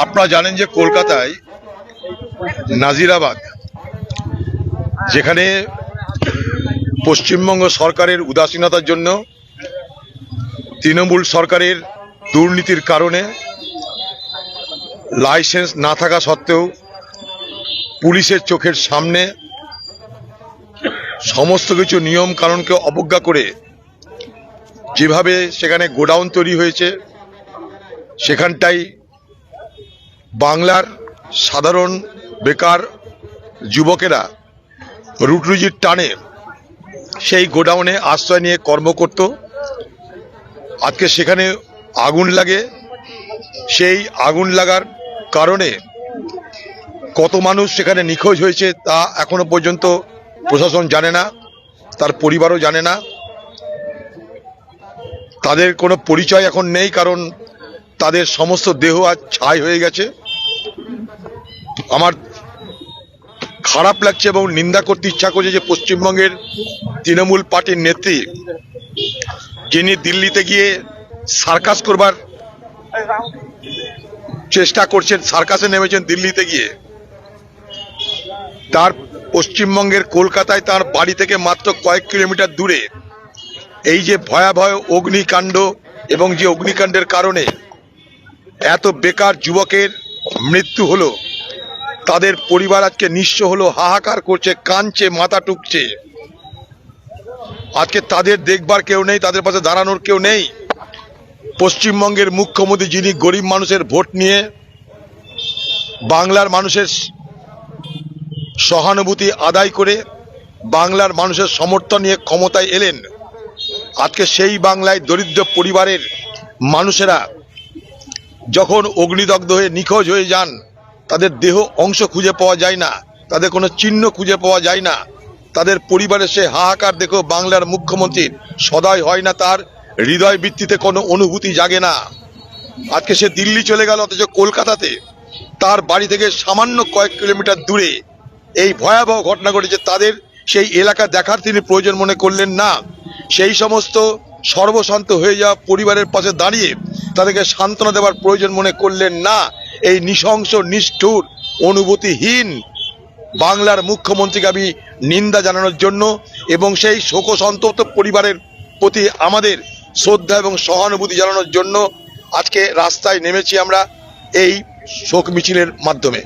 আপনারা জানেন যে কলকাতায় নাজিরাবাদ, যেখানে পশ্চিমবঙ্গ সরকারের উদাসীনতার জন্য, তৃণমূল সরকারের দুর্নীতির কারণে, লাইসেন্স না থাকা সত্ত্বেও পুলিশের চোখের সামনে সমস্ত কিছু নিয়ম কানুনকে অবজ্ঞা করে যেভাবে সেখানে গোডাউন তৈরি হয়েছে, সেখানটাই বাংলার সাধারণ বেকার যুবকেরা রুটিরুজির টানে সেই গোডাউনে আশ্রয় নিয়ে কর্ম করত। আজকে সেখানে আগুন লাগে। সেই আগুন লাগার কারণে কত মানুষ সেখানে নিখোঁজ হয়েছে তা এখনো পর্যন্ত প্রশাসন জানে না, তার পরিবারও জানে না। তাদের কোনো পরিচয় এখন নেই, কারণ তাদের সমস্ত দেহ আজ ছাই হয়ে গেছে। আমার খারাপ লাগছে এবং নিন্দা করতে ইচ্ছা করছে যে পশ্চিমবঙ্গের তৃণমূল পার্টির নেত্রী, যিনি দিল্লিতে গিয়ে সার্কাস করবার চেষ্টা করছেন, সার্কাসে নেমেছেন দিল্লিতে গিয়ে, তার পশ্চিমবঙ্গের কলকাতায় তার বাড়ি থেকে মাত্র কয়েক কিলোমিটার দূরে এই যে ভয়াবহ অগ্নিকাণ্ড, এবং যে অগ্নিকাণ্ডের কারণে এত বেকার যুবকের মৃত্যু হলো, তাদের পরিবার আজকে নিঃস্ব হলো, হাহাকার করছে, কাঁদছে, মাথা টুকছে। আজকে তাদের দেখবার কেউ নেই, তাদের পাশে দাঁড়ানোর কেউ নেই। পশ্চিমবঙ্গের মুখ্যমন্ত্রী, যিনি গরিব মানুষের ভোট নিয়ে বাংলার মানুষের সহানুভূতি আদায় করে বাংলার মানুষের সমর্থন নিয়ে ক্ষমতায় এলেন, আজকে সেই বাংলায় দরিদ্র পরিবারের মানুষেরা যখন অগ্নিদগ্ধ হয়ে নিখোঁজ হয়ে যান, তাদের দেহ অংশ খুঁজে পাওয়া যায় না, তাদের কোনো চিহ্ন খুঁজে পাওয়া যায় না, তাদের পরিবারের সে হাহাকার দেখো বাংলার মুখ্যমন্ত্রীর সদয় হয় না, তার হৃদয় বৃত্তিতে কোনো অনুভূতি জাগে না। আজকে সে দিল্লি চলে গেল, অথচ কলকাতাতে তার বাড়ি থেকে সামান্য কয়েক কিলোমিটার দূরে এই ভয়াবহ ঘটনা ঘটেছে। তাদের সেই এলাকা দেখার তিনি প্রয়োজন মনে করলেন না। সেই সমস্ত সর্বশান্ত হয়ে যাওয়া পরিবারের পাশে দাঁড়িয়ে তাদেরকে সান্ত্বনা দেওয়ার প্রয়োজন মনে করলেন না। এই নৃশংস, নিষ্ঠুর, অনুভূতিহীন বাংলার মুখ্যমন্ত্রীকে আমি নিন্দা জানানোর জন্য এবং সেই শোকসন্তপ্ত পরিবারের প্রতি আমাদের শ্রদ্ধা এবং সহানুভূতি জানানোর জন্য আজকে রাস্তায় নেমেছি আমরা এই শোক মিছিলের মাধ্যমে।